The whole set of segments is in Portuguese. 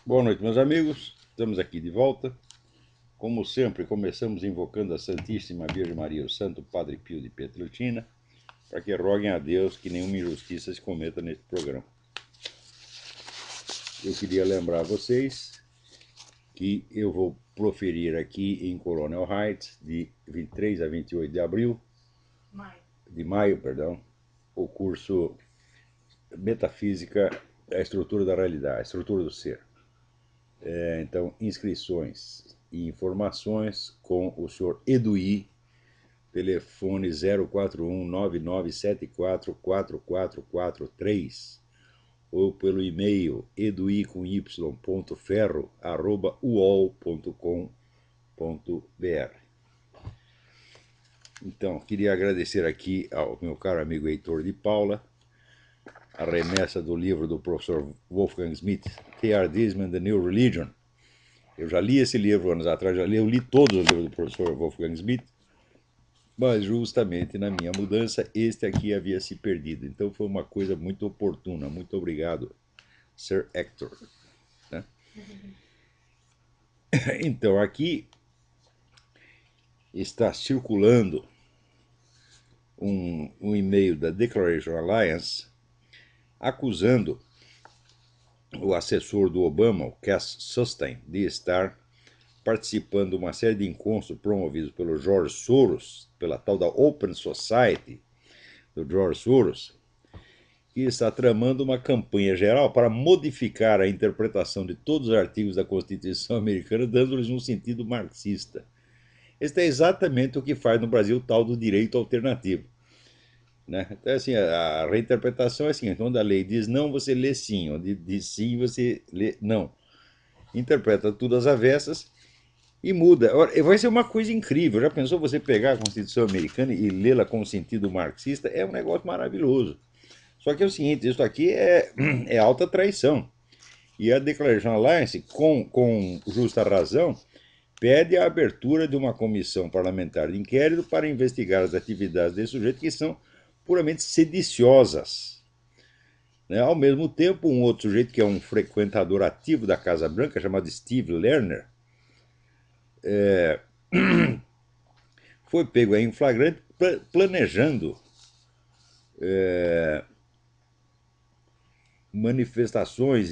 Boa noite, meus amigos. Estamos aqui de volta. Como sempre, começamos invocando a Santíssima Virgem Maria, o Santo Padre Pio de Pietrelcina, para que roguem a Deus que nenhuma injustiça se cometa neste programa. Eu queria lembrar a vocês que eu vou proferir aqui em Colonel Heights, de 23 a 28 de abril, de maio, perdão, o curso Metafísica, a Estrutura da Realidade, a Estrutura do Ser. Então, inscrições e informações com o senhor Eduí, telefone 041-9974-4443, ou pelo e-mail edui.ferro@uol.com.br. Então, queria agradecer aqui ao meu caro amigo Heitor de Paula a remessa do livro do professor Wolfgang Schmidt, Theardism and the New Religion. Eu já li esse livro anos atrás, eu li todos os livros do professor Wolfgang Schmidt, mas justamente na minha mudança, este aqui havia se perdido. Então foi uma coisa muito oportuna. Muito obrigado, Sir Hector. Né? Então aqui está circulando um e-mail da Declaration Alliance acusando o assessor do Obama, o Cass Sunstein, de estar participando de uma série de encontros promovidos pelo George Soros, pela tal da Open Society do George Soros, que está tramando uma campanha geral para modificar a interpretação de todos os artigos da Constituição americana, dando-lhes um sentido marxista. Este é exatamente o que faz no Brasil o tal do direito alternativo. Né? Então, assim, a reinterpretação é assim, quando a lei diz não, você lê sim, onde diz sim, você lê não. Interpreta tudo às avessas e muda. Vai ser uma coisa incrível. Já pensou você pegar a Constituição americana e lê-la com sentido marxista? É um negócio maravilhoso. Só que é o seguinte, isso aqui é alta traição. E a Declaration Alliance, com justa razão, pede a abertura de uma comissão parlamentar de inquérito para investigar as atividades desse sujeito que são puramente sediciosas. Né? Ao mesmo tempo, um outro sujeito que é um frequentador ativo da Casa Branca, chamado Steve Lerner, foi pego em flagrante planejando manifestações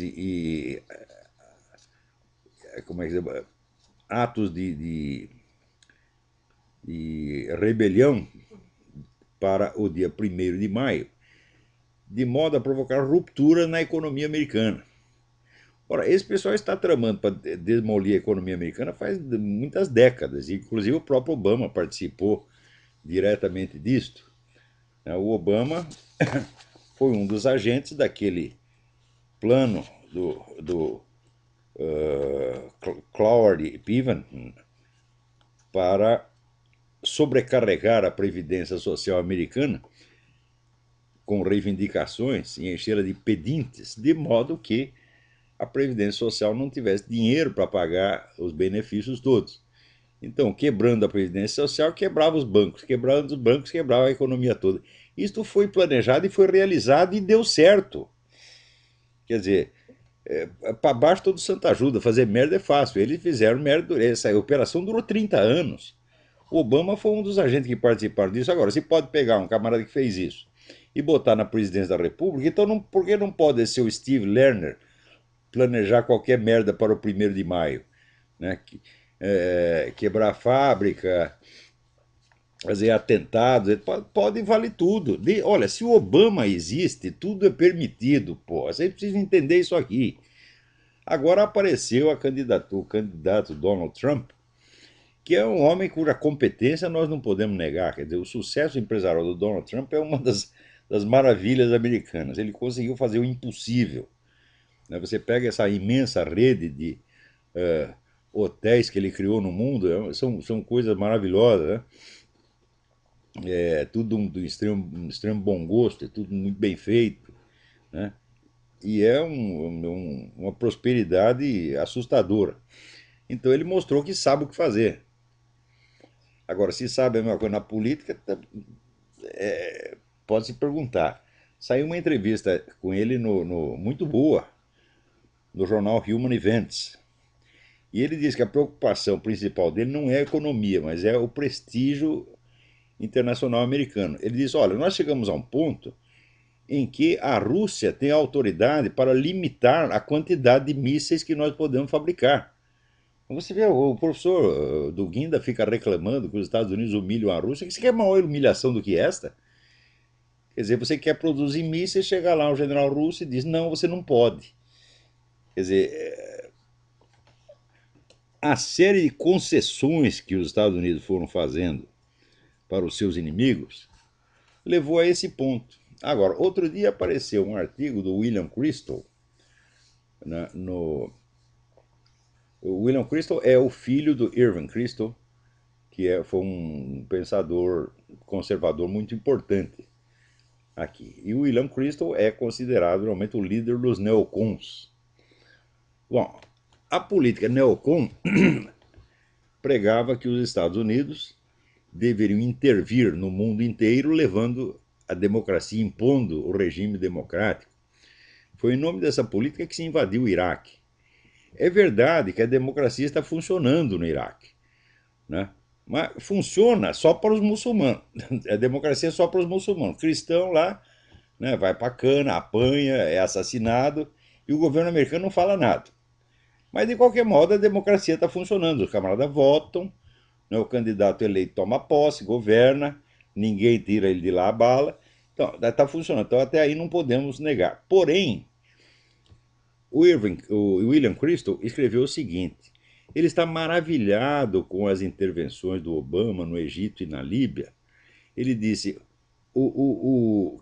como é que se atos de rebelião para o dia 1º de maio, de modo a provocar ruptura na economia americana. Ora, esse pessoal está tramando para demolir a economia americana faz muitas décadas, inclusive o próprio Obama participou diretamente disto. O Obama foi um dos agentes daquele plano do Claude Piven para sobrecarregar a Previdência Social americana com reivindicações e enchê-la de pedintes, de modo que a Previdência Social não tivesse dinheiro para pagar os benefícios todos. Então, quebrando a Previdência Social, quebrava os bancos, quebrando os bancos, quebrava a economia toda. Isto foi planejado e foi realizado e deu certo. Quer dizer, para baixo todo santo ajuda, fazer merda é fácil. Eles fizeram merda, essa operação durou 30 anos. O Obama foi um dos agentes que participaram disso. Agora, se pode pegar um camarada que fez isso e botar na presidência da República, então por que não pode ser o Steve Lerner planejar qualquer merda para o 1º de maio? Né? Quebrar a fábrica, fazer atentados, pode valer tudo. Olha, se o Obama existe, tudo é permitido, pô. Você precisa entender isso aqui. Agora apareceu o candidato Donald Trump, que é um homem cuja competência nós não podemos negar. Quer dizer, o sucesso empresarial do Donald Trump é uma das maravilhas americanas. Ele conseguiu fazer o impossível. Né? Você pega essa imensa rede de hotéis que ele criou no mundo, são coisas maravilhosas. Né? É tudo do extremo bom gosto, é tudo muito bem feito. Né? E é uma prosperidade assustadora. Então ele mostrou que sabe o que fazer. Agora, se sabe a mesma coisa na política, pode se perguntar. Saiu uma entrevista com ele muito boa no jornal Human Events. E ele diz que a preocupação principal dele não é a economia, mas é o prestígio internacional americano. Ele diz: olha, nós chegamos a um ponto em que a Rússia tem autoridade para limitar a quantidade de mísseis que nós podemos fabricar. Você vê, o professor do Guinda fica reclamando que os Estados Unidos humilham a Rússia. Você quer maior humilhação do que esta? Quer dizer, você quer produzir mísseis, chega lá um general russo e diz: não, você não pode. Quer dizer, a série de concessões que os Estados Unidos foram fazendo para os seus inimigos levou a esse ponto. Agora, outro dia apareceu um artigo do William Crystal. O William Crystal é o filho do Irving Kristol, que foi um pensador conservador muito importante aqui. E o William Crystal é considerado realmente o líder dos neocons. Bom, a política neocon pregava que os Estados Unidos deveriam intervir no mundo inteiro, levando a democracia, impondo o regime democrático. Foi em nome dessa política que se invadiu o Iraque. É verdade que a democracia está funcionando no Iraque, né? Mas funciona só para os muçulmanos. A democracia é só para os muçulmanos. O cristão lá, né, vai para a cana, apanha, é assassinado, e o governo americano não fala nada. Mas, de qualquer modo, a democracia está funcionando. Os camaradas votam, né, o candidato eleito toma posse, governa, ninguém tira ele de lá a bala. Então, está funcionando. Então, até aí não podemos negar. Porém, o William Crystal escreveu o seguinte: ele está maravilhado com as intervenções do Obama no Egito e na Líbia. Ele disse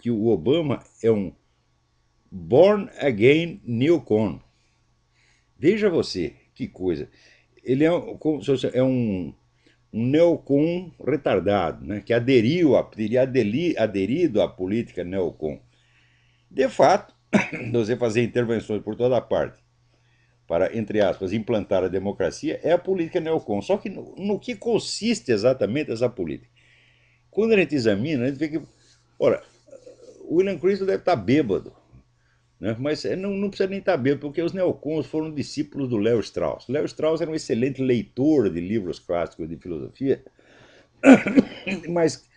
que o Obama é um born again neocon. Veja você, que coisa. Ele é um neocon retardado, né, que teria aderido à política neocon. De fato, você fazer intervenções por toda parte para, entre aspas, implantar a democracia é a política neocon. Só que no que consiste exatamente essa política? Quando a gente examina, a gente vê que, ora, o William Crystal deve estar bêbado, né? Mas não precisa nem estar bêbado, porque os neocons foram discípulos do Léo Strauss. Léo Strauss era um excelente leitor de livros clássicos de filosofia, mas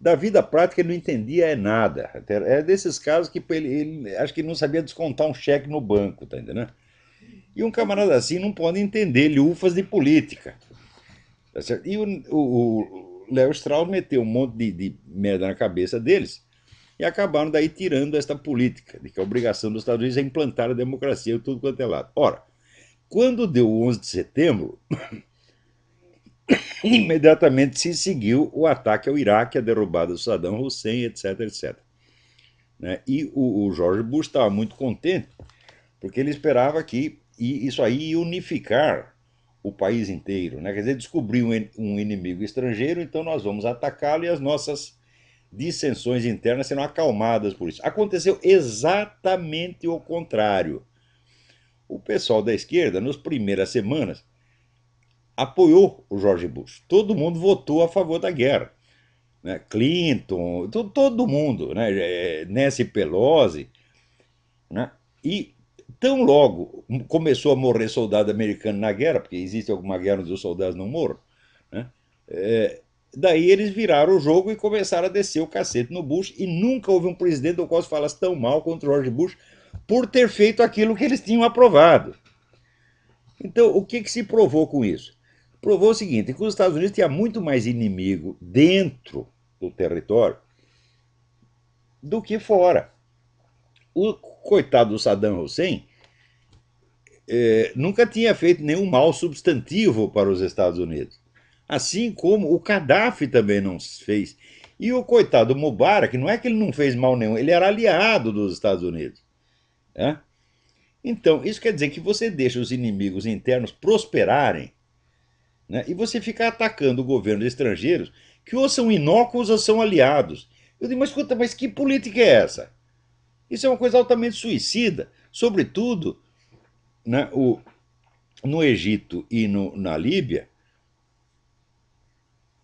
da vida prática ele não entendia nada. É desses casos que ele acho que não sabia descontar um cheque no banco, tá entendendo? E um camarada assim não pode entender lufas de política. Tá certo? E o Léo Strauss meteu um monte de merda na cabeça deles e acabaram daí tirando esta política, de que a obrigação dos Estados Unidos é implantar a democracia em tudo quanto é lado. Ora, quando deu o 11 de setembro, imediatamente se seguiu o ataque ao Iraque, a derrubada do Saddam Hussein, etc, etc. Né? E o George Bush estava muito contente, porque ele esperava que isso aí ia unificar o país inteiro, né? Quer dizer, descobrir um inimigo estrangeiro, então nós vamos atacá-lo e as nossas dissensões internas serão acalmadas por isso. Aconteceu exatamente o contrário. O pessoal da esquerda, nas primeiras semanas, apoiou o George Bush. Todo mundo votou a favor da guerra. Né? Clinton, todo mundo, né? Nancy Pelosi. Né? E tão logo começou a morrer soldado americano na guerra, porque existe alguma guerra onde os soldados não morram, né? Daí eles viraram o jogo e começaram a descer o cacete no Bush, e nunca houve um presidente do qual se falasse tão mal contra o George Bush por ter feito aquilo que eles tinham aprovado. Então, o que se provou com isso? Provou o seguinte, que os Estados Unidos tinham muito mais inimigo dentro do território do que fora. O coitado do Saddam Hussein nunca tinha feito nenhum mal substantivo para os Estados Unidos. Assim como o Gaddafi também não fez. E o coitado Mubarak, não é que ele não fez mal nenhum, ele era aliado dos Estados Unidos. Né? Então, isso quer dizer que você deixa os inimigos internos prosperarem, né? E você fica atacando governos estrangeiros que ou são inócuos ou são aliados. Eu digo, mas escuta, mas que política é essa? Isso é uma coisa altamente suicida, sobretudo, né, no Egito e na Líbia.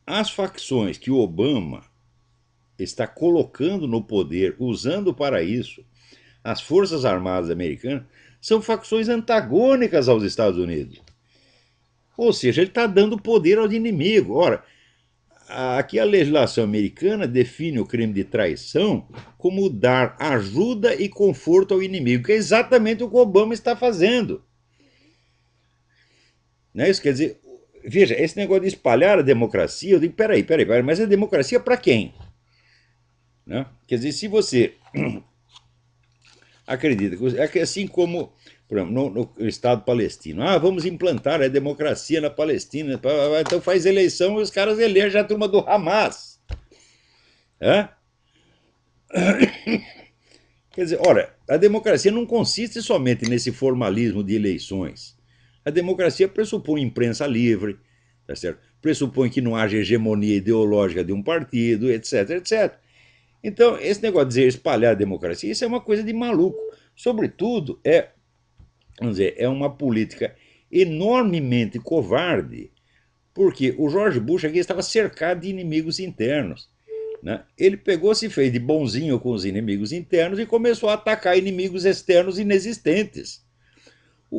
As facções que o Obama está colocando no poder, usando para isso as Forças Armadas americanas, são facções antagônicas aos Estados Unidos. Ou seja, ele está dando poder ao inimigo. Ora, aqui a legislação americana define o crime de traição como dar ajuda e conforto ao inimigo, que é exatamente o que o Obama está fazendo. Não é isso? Quer dizer, veja, esse negócio de espalhar a democracia, eu digo, peraí, mas a democracia para quem? Né? Quer dizer, se você acredita que assim como, por exemplo, no Estado palestino, vamos implantar a democracia na Palestina, então faz eleição e os caras elegem a turma do Hamas. É? Quer dizer, ora, a democracia não consiste somente nesse formalismo de eleições. A democracia pressupõe imprensa livre, tá certo? Pressupõe que não haja hegemonia ideológica de um partido, etc, etc. Então, esse negócio de dizer espalhar a democracia, isso é uma coisa de maluco. Sobretudo, vamos dizer, é uma política enormemente covarde, porque o George Bush aqui estava cercado de inimigos internos. Né? Ele pegou, se fez de bonzinho com os inimigos internos e começou a atacar inimigos externos inexistentes.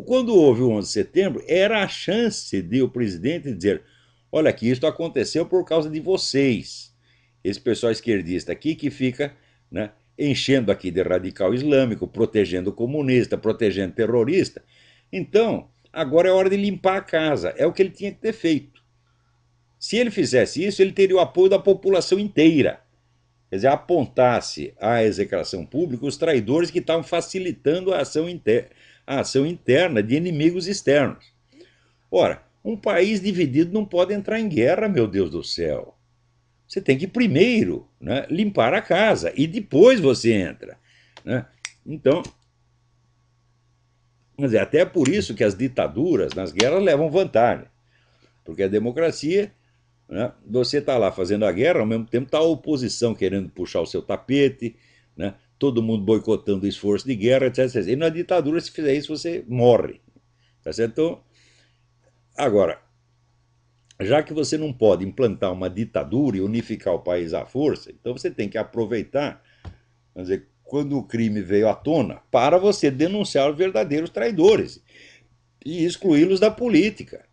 Quando houve o 11 de setembro, era a chance de o presidente dizer: olha aqui, isto aconteceu por causa de vocês. Esse pessoal esquerdista aqui que fica, né, enchendo aqui de radical islâmico, protegendo comunista, protegendo terrorista. Então, agora é hora de limpar a casa. É o que ele tinha que ter feito. Se ele fizesse isso, ele teria o apoio da população inteira. Quer dizer, apontasse à execração pública os traidores que estavam facilitando a ação interna de inimigos externos. Ora, um país dividido não pode entrar em guerra, meu Deus do céu. Você tem que primeiro, né, limpar a casa e depois você entra. Né? Então, quer dizer, até por isso que as ditaduras nas guerras levam vantagem. Porque a democracia, né, você está lá fazendo a guerra, ao mesmo tempo está a oposição querendo puxar o seu tapete, né, todo mundo boicotando o esforço de guerra, etc, etc. E na ditadura, se fizer isso, você morre. Tá certo? Então, agora, já que você não pode implantar uma ditadura e unificar o país à força, então você tem que aproveitar, vamos dizer, quando o crime veio à tona, para você denunciar os verdadeiros traidores e excluí-los da política.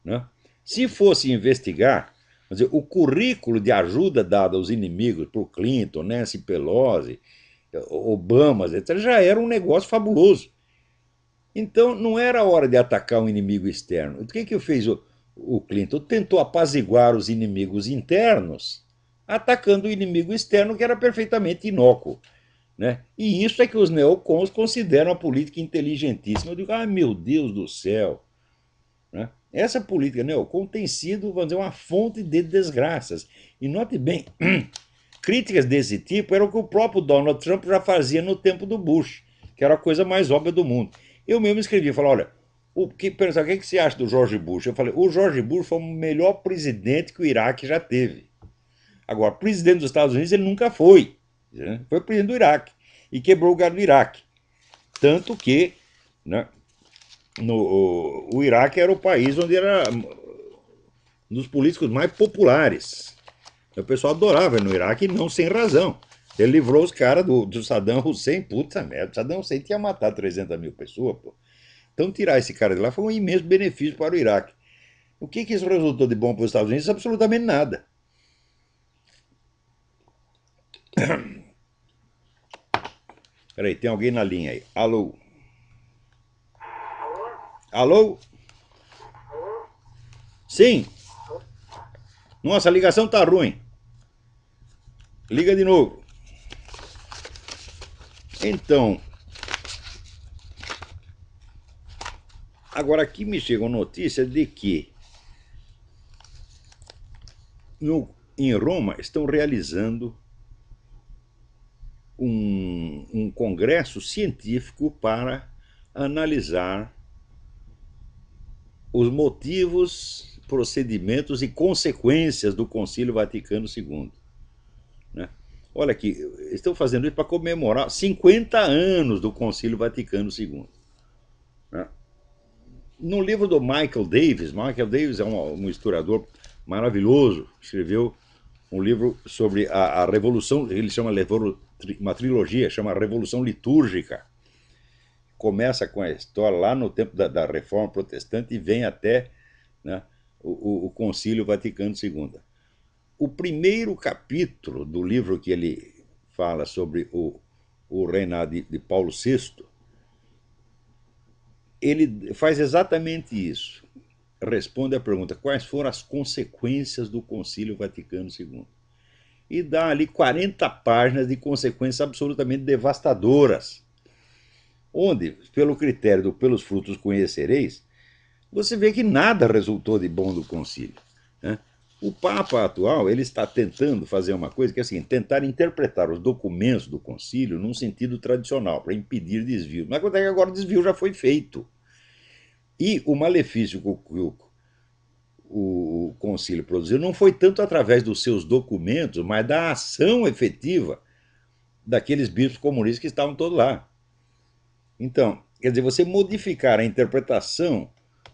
Né? Se fosse investigar, vamos dizer, o currículo de ajuda dada aos inimigos por Clinton, Nancy Pelosi, Obama, etc., já era um negócio fabuloso. Então não era hora de atacar um inimigo externo. O que fez o Clinton? Tentou apaziguar os inimigos internos, atacando o inimigo externo, que era perfeitamente inócuo. Né? E isso é que os neocons consideram a política inteligentíssima. Eu digo, meu Deus do céu. Né? Essa política neocon tem sido, vamos dizer, uma fonte de desgraças. E note bem, críticas desse tipo eram o que o próprio Donald Trump já fazia no tempo do Bush, que era a coisa mais óbvia do mundo. Eu mesmo escrevi, falei, olha, o que você acha do George Bush? Eu falei, o George Bush foi o melhor presidente que o Iraque já teve. Agora, presidente dos Estados Unidos ele nunca foi. Né? Foi presidente do Iraque e quebrou o galho do Iraque. Tanto que, né, o Iraque era o país onde era um dos políticos mais populares. O pessoal adorava no Iraque e não sem razão. Ele livrou os caras do Saddam Hussein. Puta merda, Saddam Hussein tinha matado 300 mil pessoas, pô. Então tirar esse cara de lá foi um imenso benefício para o Iraque. O que isso resultou de bom para os Estados Unidos? Absolutamente nada. Peraí, tem alguém na linha aí. Alô? Alô? Sim? Nossa, a ligação tá ruim. Liga de novo. Então, agora aqui me chegou notícia de que em Roma estão realizando um congresso científico para analisar os motivos, procedimentos e consequências do Concílio Vaticano II. Né? Olha aqui, estão fazendo isso para comemorar 50 anos do Concílio Vaticano II. Né? No livro do Michael Davis é um historiador maravilhoso, escreveu um livro sobre a Revolução, ele chama uma trilogia, chama Revolução Litúrgica. começa com a história lá no tempo da Reforma Protestante e vem até, né, o Concílio Vaticano II. O primeiro capítulo do livro que ele fala sobre o reinado de Paulo VI, ele faz exatamente isso. Responde à pergunta: quais foram as consequências do Concílio Vaticano II? E dá ali 40 páginas de consequências absolutamente devastadoras, onde, pelo critério do pelos frutos conhecereis, você vê que nada resultou de bom do concílio, né? O Papa atual ele está tentando fazer uma coisa que é assim, tentar interpretar os documentos do concílio num sentido tradicional, para impedir desvio. Mas acontece que agora o desvio já foi feito. E o malefício que o concílio produziu não foi tanto através dos seus documentos, mas da ação efetiva daqueles bispos comunistas que estavam todos lá. Então, quer dizer, você modificar a interpretação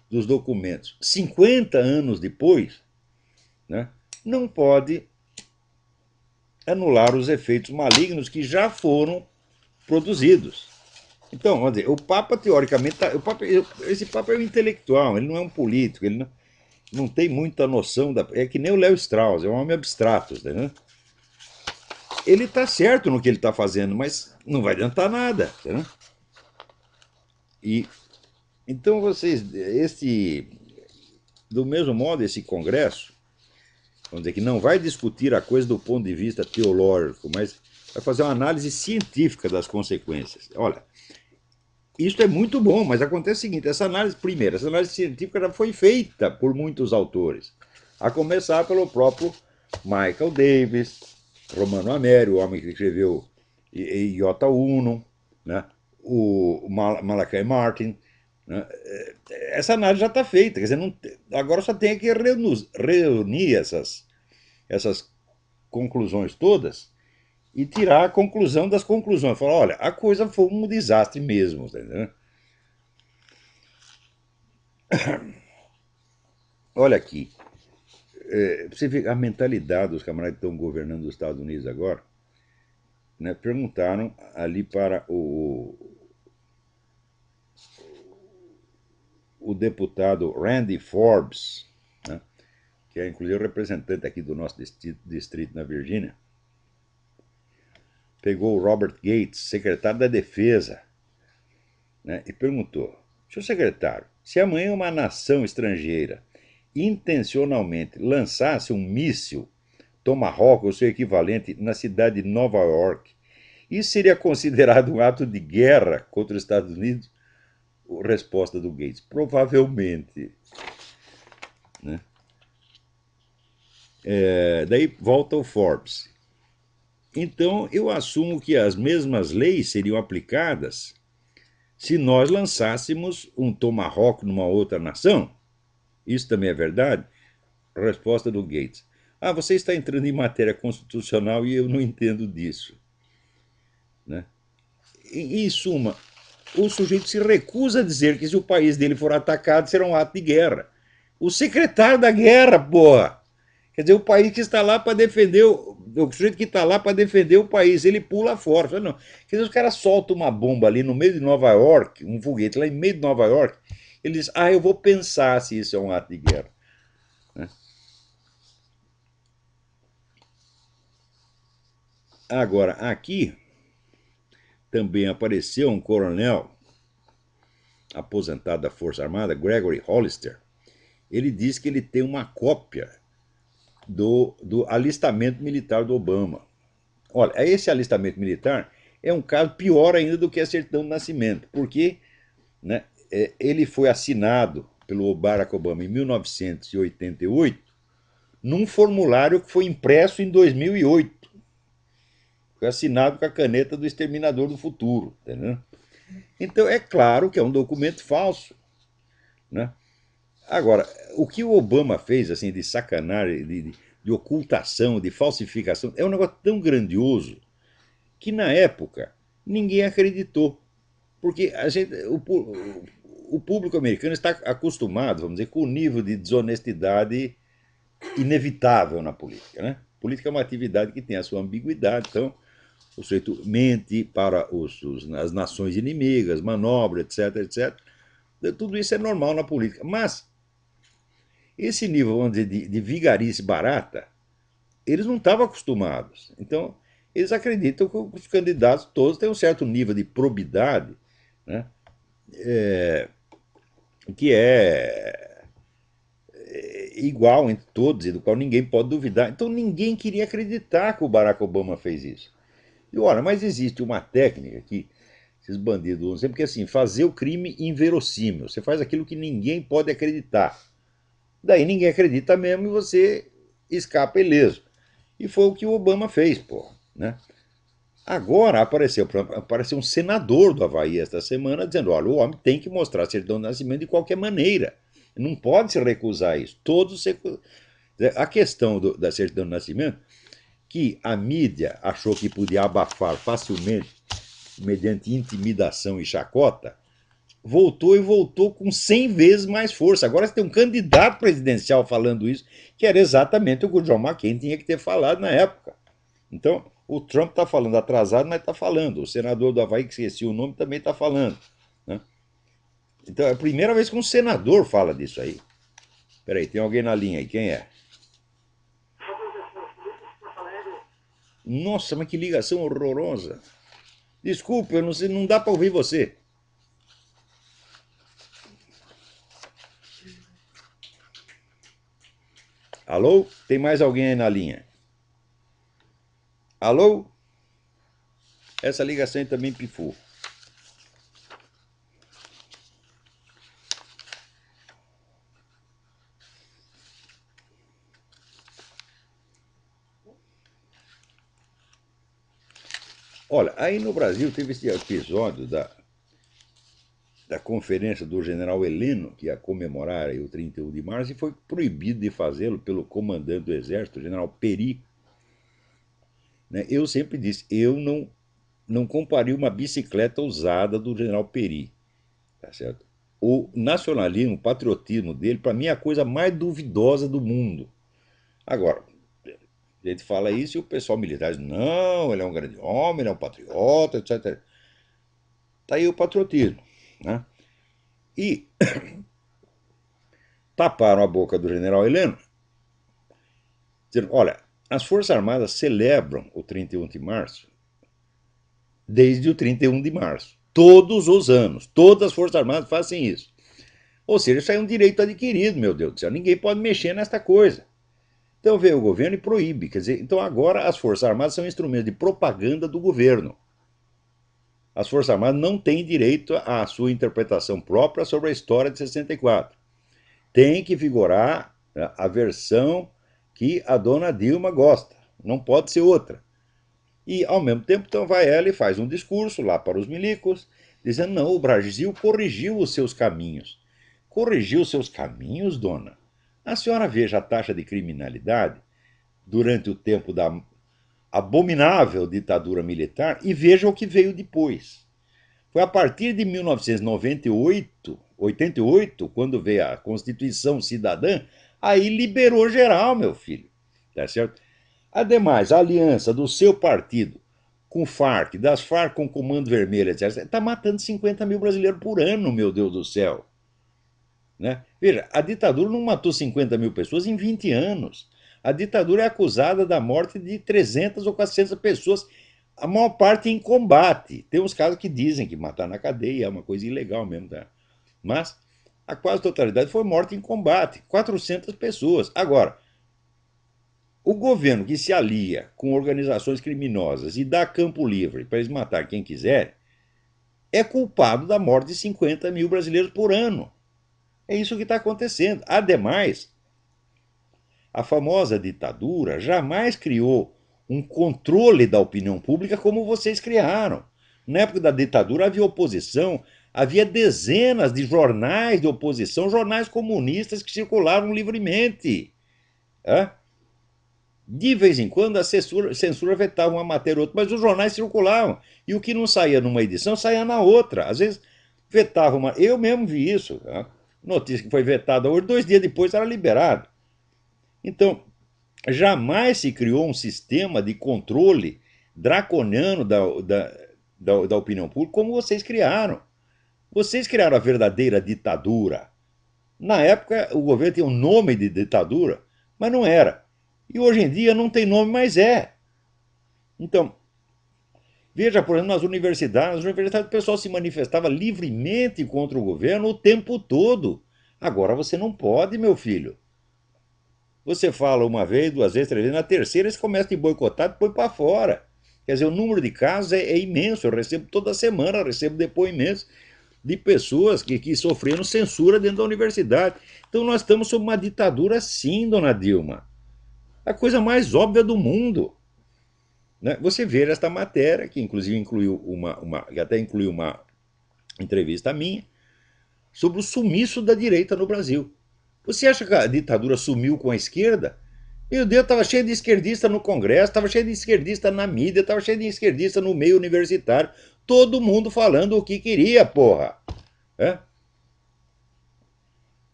dos documentos 50 anos depois, né, não pode anular os efeitos malignos que já foram produzidos. Então, vamos dizer, o Papa, teoricamente, esse Papa é um intelectual, ele não é um político, ele não tem muita noção da. É que nem o Léo Strauss, é um homem abstrato, né? Ele está certo no que ele está fazendo, mas não vai adiantar nada. Né? E então do mesmo modo, esse congresso, vamos dizer que não vai discutir a coisa do ponto de vista teológico, mas vai fazer uma análise científica das consequências. Olha, isso é muito bom, mas acontece o seguinte: essa análise científica já foi feita por muitos autores, a começar pelo próprio Michael Davis, Romano Amério, o homem que escreveu Iota Uno, né? O Malachi Martin. Né? Essa análise já está feita, quer dizer, agora só tem que reunir essas conclusões todas e tirar a conclusão das conclusões. Falar, olha, a coisa foi um desastre mesmo. Entendeu? Olha aqui, você vê a mentalidade dos camaradas que estão governando os Estados Unidos agora. Né, perguntaram ali para o deputado Randy Forbes, né, que é inclusive representante aqui do nosso distrito na Virgínia, pegou o Robert Gates, secretário da Defesa, né, e perguntou: senhor secretário, se amanhã uma nação estrangeira intencionalmente lançasse um míssil Tomahawk, ou seu equivalente, na cidade de Nova York, isso seria considerado um ato de guerra contra os Estados Unidos? Resposta do Gates: provavelmente. Né? Daí volta o Forbes. Então eu assumo que as mesmas leis seriam aplicadas se nós lançássemos um Tomahawk numa outra nação. Isso também é verdade? Resposta do Gates: você está entrando em matéria constitucional e eu não entendo disso. Né? Em suma, o sujeito se recusa a dizer que se o país dele for atacado será um ato de guerra. O secretário da guerra, porra! Quer dizer, o país que está lá para defender, o sujeito que está lá para defender o país, ele pula fora. Não. Quer dizer, os caras soltam uma bomba ali no meio de Nova York, um foguete lá em meio de Nova York, ele diz: eu vou pensar se isso é um ato de guerra. Né? Agora, aqui também apareceu um coronel aposentado da Força Armada, Gregory Hollister. Ele diz que ele tem uma cópia do alistamento militar do Obama. Olha, esse alistamento militar é um caso pior ainda do que a certidão de nascimento, porque, né, ele foi assinado pelo Barack Obama em 1988, num formulário que foi impresso em 2008. Foi assinado com a caneta do Exterminador do Futuro. Entendeu? Então é claro que é um documento falso. Né? Agora, o que o Obama fez assim de sacanagem, de ocultação, de falsificação, é um negócio tão grandioso que na época ninguém acreditou. Porque o público americano está acostumado, vamos dizer, com o nível de desonestidade inevitável na política. Né? Política é uma atividade que tem a sua ambiguidade, então O sujeito mente para as nações inimigas, manobra, etc, etc. Tudo isso é normal na política. Mas esse nível, vamos dizer, de vigarice barata, eles não estavam acostumados. Então, eles acreditam que os candidatos todos têm um certo nível de probidade, né? Que igual entre todos e do qual ninguém pode duvidar. Então, ninguém queria acreditar que o Barack Obama fez isso. E olha, mas existe uma técnica que esses bandidos usam sempre, que é assim, fazer o crime inverossímil. Você faz aquilo que ninguém pode acreditar. Daí ninguém acredita mesmo e você escapa ileso. E foi o que o Obama fez, pô, né? Agora apareceu um senador do Havaí esta semana dizendo: olha, o homem tem que mostrar certidão de nascimento de qualquer maneira. Não pode se recusar isso. A questão da certidão de nascimento, que a mídia achou que podia abafar facilmente mediante intimidação e chacota, voltou e voltou com 100 vezes mais força. Agora você tem um candidato presidencial falando isso, que era exatamente o que o John McCain tinha que ter falado na época. Então, o Trump está falando atrasado, mas está falando. O senador do Havaí, que esqueci o nome, também está falando, né? Então, é a primeira vez que um senador fala disso aí. Peraí, tem alguém na linha aí. Quem é? Nossa, mas que ligação horrorosa. Desculpa, eu não sei, não dá para ouvir você. Alô? Tem mais alguém aí na linha? Alô? Essa ligação aí também pifou. Olha, aí no Brasil teve esse episódio da conferência do general Heleno, que ia comemorar aí o 31 de março, e foi proibido de fazê-lo pelo comandante do Exército, o general Peri. Né? Eu sempre disse, eu não comparei uma bicicleta usada do general Peri. Tá certo? O nacionalismo, o patriotismo dele, para mim, é a coisa mais duvidosa do mundo. Agora, a gente fala isso e o pessoal militar diz, não, ele é um grande homem, ele é um patriota, etc. Tá aí o patriotismo, né? E taparam a boca do general Heleno, dizendo, olha, as Forças Armadas celebram o 31 de março desde o 31 de março. Todos os anos. Todas as Forças Armadas fazem isso. Ou seja, isso é um direito adquirido, meu Deus do céu. Ninguém pode mexer nesta coisa. Então veio o governo e proíbe. Quer dizer, então agora as Forças Armadas são instrumentos de propaganda do governo. As Forças Armadas não têm direito à sua interpretação própria sobre a história de 64. Tem que vigorar a versão que a dona Dilma gosta. Não pode ser outra. E, ao mesmo tempo, então vai ela e faz um discurso lá para os milicos, dizendo, não, o Brasil corrigiu os seus caminhos. Corrigiu os seus caminhos, dona? A senhora veja a taxa de criminalidade durante o tempo da abominável ditadura militar e veja o que veio depois. Foi a partir de 1998, 88, quando veio a Constituição Cidadã, aí liberou geral, meu filho. Tá certo? Ademais, a aliança do seu partido com o Farc, das Farc com o Comando Vermelho, etc., está matando 50 mil brasileiros por ano, meu Deus do céu. Né? Veja, a ditadura não matou 50 mil pessoas em 20 anos. A ditadura é acusada da morte de 300 ou 400 pessoas, a maior parte em combate. Tem uns casos que dizem que matar na cadeia é uma coisa ilegal mesmo, tá? Mas a quase totalidade foi morte em combate, 400 pessoas. Agora, o governo que se alia com organizações criminosas e dá campo livre para eles matar quem quiser, é culpado da morte de 50 mil brasileiros por ano. É isso que está acontecendo. Ademais, a famosa ditadura jamais criou um controle da opinião pública como vocês criaram. Na época da ditadura havia oposição, havia dezenas de jornais de oposição, jornais comunistas que circulavam livremente. De vez em quando a censura vetava uma matéria ou outra, mas os jornais circulavam. E o que não saía numa edição saía na outra. Às vezes vetava uma. Eu mesmo vi isso. Notícia que foi vetada hoje, 2 dias depois era liberado. Então, jamais se criou um sistema de controle draconiano da opinião pública, como vocês criaram. Vocês criaram a verdadeira ditadura. Na época, o governo tinha um nome de ditadura, mas não era. E hoje em dia não tem nome, mas é. Então, veja, por exemplo, nas universidades o pessoal se manifestava livremente contra o governo o tempo todo. Agora você não pode, meu filho. Você fala uma vez, duas vezes, três vezes, na terceira você começa a te boicotar e põe para fora. Quer dizer, o número de casos é imenso. Eu recebo toda semana, recebo depoimentos de pessoas que sofreram censura dentro da universidade. Então nós estamos sob uma ditadura sim, dona Dilma. A coisa mais óbvia do mundo. Né? Você vê esta matéria, que inclusive até incluiu uma entrevista minha, sobre o sumiço da direita no Brasil. Você acha que a ditadura sumiu com a esquerda? Meu Deus, estava cheio de esquerdista no Congresso, estava cheio de esquerdista na mídia, estava cheio de esquerdista no meio universitário. Todo mundo falando o que queria, porra. É?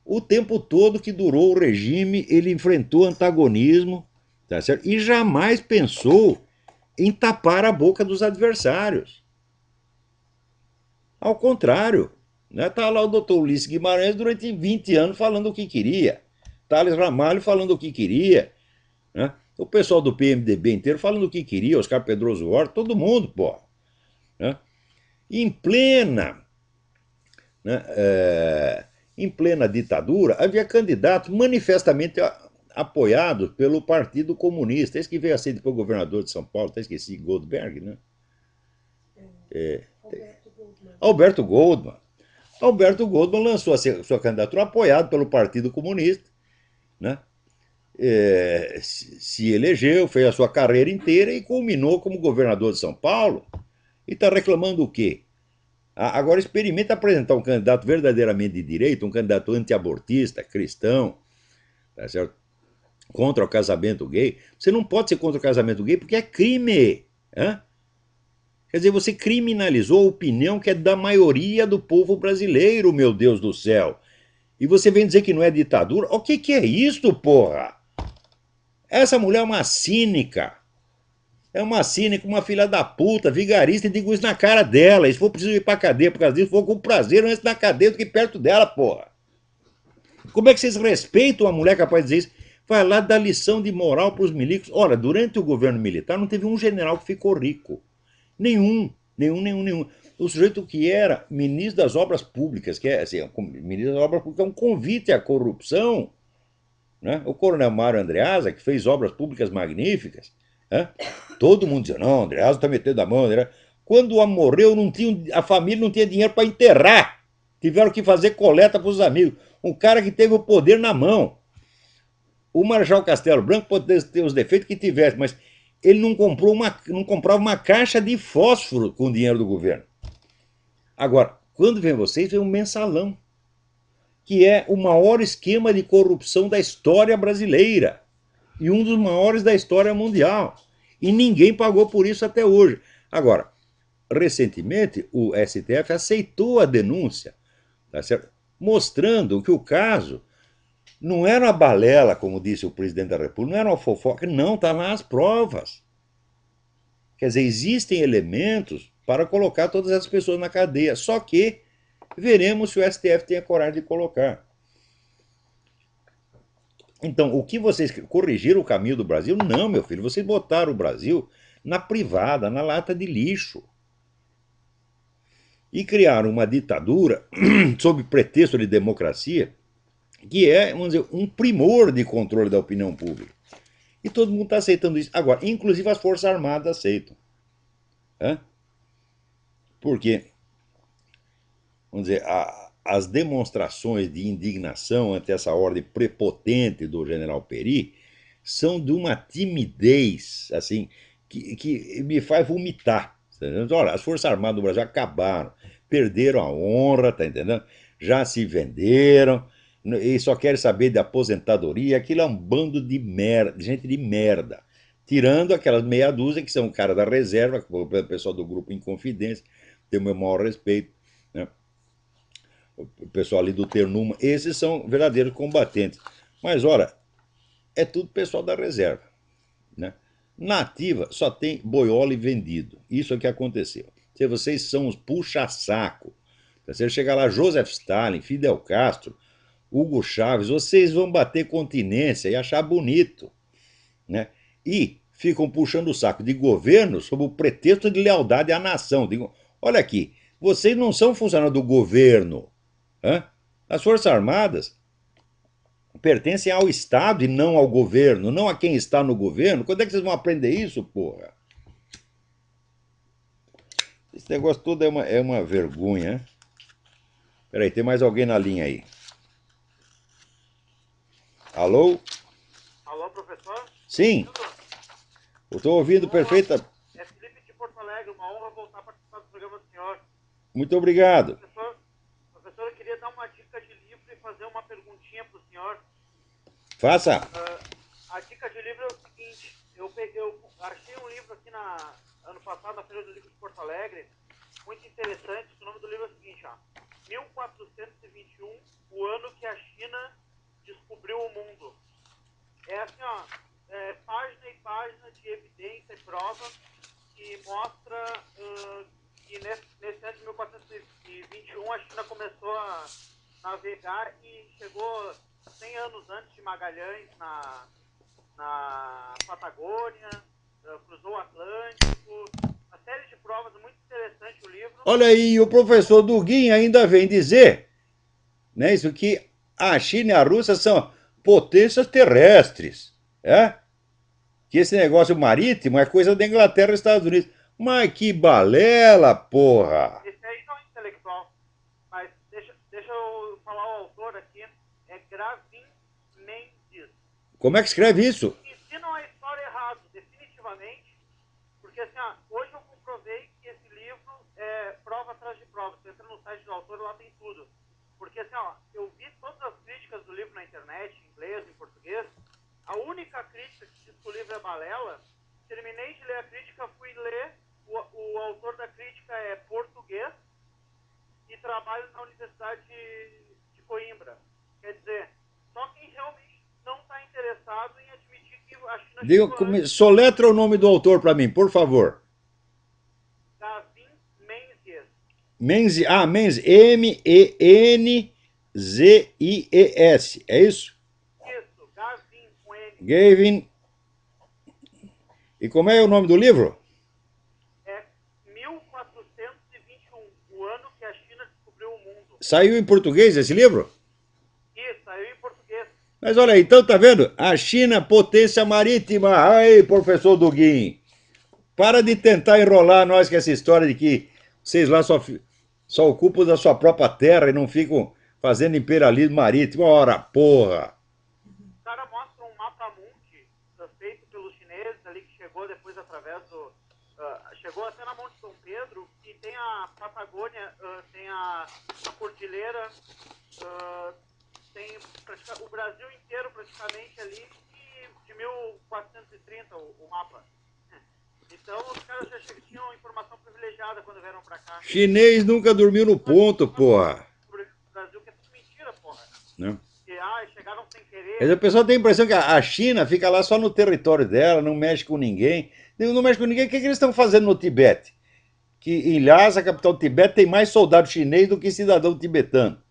O tempo todo que durou o regime, ele enfrentou antagonismo, tá certo? E jamais pensou em tapar a boca dos adversários. Ao contrário, né? Tá lá o doutor Ulisses Guimarães durante 20 anos falando o que queria. Thales Ramalho falando o que queria. Né? O pessoal do PMDB inteiro falando o que queria, Oscar Pedroso Horta, todo mundo, porra. Né? E né, em plena ditadura, havia candidatos manifestamente apoiados pelo Partido Comunista. Esse que veio a ser depois governador de São Paulo, até esqueci, Goldberg, né? Alberto Goldman. Alberto Goldman lançou a sua candidatura apoiado pelo Partido Comunista, né? Se elegeu, fez a sua carreira inteira e culminou como governador de São Paulo. E está reclamando o quê? Agora experimenta apresentar um candidato verdadeiramente de direita, um candidato antiabortista, cristão, tá certo? Contra o casamento gay. Você não pode ser contra o casamento gay porque é crime. Hein? Quer dizer, você criminalizou a opinião que é da maioria do povo brasileiro, meu Deus do céu. E você vem dizer que não é ditadura? O que é isso, porra? Essa mulher é uma cínica. É uma cínica, uma filha da puta, vigarista, e digo isso na cara dela. E se for preciso ir pra cadeia por causa disso, vou com prazer antes na cadeia do que perto dela, porra. Como é que vocês respeitam uma mulher capaz de dizer isso? Vai lá dar lição de moral pros milicos. Ora, durante o governo militar não teve um general que ficou rico. Nenhum. O sujeito que era ministro das Obras Públicas, que é assim, ministro das Obras Públicas é um convite à corrupção, né? O coronel Mário Andreasa, que fez obras públicas magníficas, né? Todo mundo dizia, não, Andreasa está metendo a mão. Andreasa. Quando morreu, a família não tinha dinheiro para enterrar. Tiveram que fazer coleta para os amigos. Um cara que teve o poder na mão. O Marechal Castelo Branco pode ter os defeitos que tivesse, mas ele não comprava uma caixa de fósforo com o dinheiro do governo. Agora, quando vem vocês, vem um mensalão, que é o maior esquema de corrupção da história brasileira e um dos maiores da história mundial. E ninguém pagou por isso até hoje. Agora, recentemente, o STF aceitou a denúncia, tá certo? Mostrando que o caso não era uma balela, como disse o presidente da República, não era uma fofoca, não, está lá as provas. Quer dizer, existem elementos para colocar todas essas pessoas na cadeia, só que veremos se o STF tem a coragem de colocar. Então, o que vocês corrigiram o caminho do Brasil? Não, meu filho, vocês botaram o Brasil na privada, na lata de lixo. E criaram uma ditadura sob pretexto de democracia, que é, vamos dizer, um primor de controle da opinião pública. E todo mundo está aceitando isso. Agora, inclusive as Forças Armadas aceitam. Porque, vamos dizer, as demonstrações de indignação ante essa ordem prepotente do general Peri são de uma timidez, assim, que me faz vomitar. Olha, as Forças Armadas do Brasil acabaram, perderam a honra, tá entendendo? Já se venderam, e só querem saber de aposentadoria. Aquilo é um bando de merda, de gente de merda. Tirando aquelas meia dúzia que são o cara da reserva, o pessoal do grupo Inconfidência, tem o meu maior respeito, né? O pessoal ali do Ternuma, esses são verdadeiros combatentes. Mas, ora, é tudo pessoal da reserva, né? Nativa só tem boiola e vendido. Isso é o que aconteceu. Se vocês são os puxa-saco. Se você chegar lá, Joseph Stalin, Fidel Castro, Hugo Chávez, vocês vão bater continência e achar bonito, né? E ficam puxando o saco de governo sob o pretexto de lealdade à nação. Digo, olha aqui, vocês não são funcionários do governo. Hein? As Forças Armadas pertencem ao Estado e não ao governo, não a quem está no governo. Quando é que vocês vão aprender isso, porra? Esse negócio todo é uma vergonha. Peraí, tem mais alguém na linha aí. Alô? Alô, professor? Sim. Eu estou ouvindo perfeita. É Felipe de Porto Alegre, uma honra voltar a participar do programa do senhor. Muito obrigado. Professor, eu queria dar uma dica de livro e fazer uma perguntinha para o senhor. Faça. A dica de livro é o seguinte, eu achei um livro aqui ano passado na Feira do Livro de Porto Alegre, muito interessante. O nome do livro é o seguinte, ó, 1421, o ano que a China descobriu o mundo. É assim, ó, página e página de evidência e prova que mostra que nesse ano de 1421 a China começou a navegar e chegou 100 anos antes de Magalhães na Patagônia, cruzou o Atlântico, uma série de provas, muito interessante o livro. Olha aí, o professor Duguin ainda vem dizer, né, isso que a China e a Rússia são potências terrestres, que esse negócio marítimo é coisa da Inglaterra e Estados Unidos. Mas que balela, porra! Esse aí não é intelectual, mas deixa eu falar o autor aqui, é Gravin Menzies. Como é que escreve isso? Ensinam a história errado, definitivamente, porque assim, hoje eu comprovei que esse livro é prova atrás de prova. Você entra no site do autor, lá tem tudo. Porque assim, eu vi todas as críticas do livro na internet, em inglês, em português. A única crítica que diz que o livro é balela, terminei de ler a crítica, fui ler, o autor da crítica é português e trabalha na Universidade de Coimbra. Quer dizer, só quem realmente não está interessado em admitir que a China... Soletra o nome do autor para mim, por favor. Gavin Menzies. Menzies, M-E-N-Z-I-E-S, é isso? Isso, Gavin com N. Gavin. E como é o nome do livro? É 1421, o ano que a China descobriu o mundo. Saiu em português esse livro? Isso, saiu em português. Mas olha aí, então tá vendo? A China, potência marítima. Aí, professor Duguin. Para de tentar enrolar nós com essa história de que vocês lá só ocupam da sua própria terra e não ficam fazendo imperialismo marítimo. Ora, porra! O cara mostra um mapa mundi feito pelos chineses ali, que chegou depois através do... chegou até na Monte São Pedro, e tem a Patagônia, tem a Cordilheira, tem o Brasil inteiro praticamente ali, de 1430 o mapa. Então os caras já tinham informação privilegiada quando vieram pra cá. Chinês nunca dormiu no ponto, porra. O Brasil, que é tudo mentira, porra. Não. Que chegaram sem querer. Mas a pessoa tem a impressão que a China fica lá só no território dela, não mexe com ninguém. Não mexe com ninguém. O que eles estão fazendo no Tibete? Que em Lhasa, a capital do Tibete, tem mais soldado chinês do que cidadão tibetano.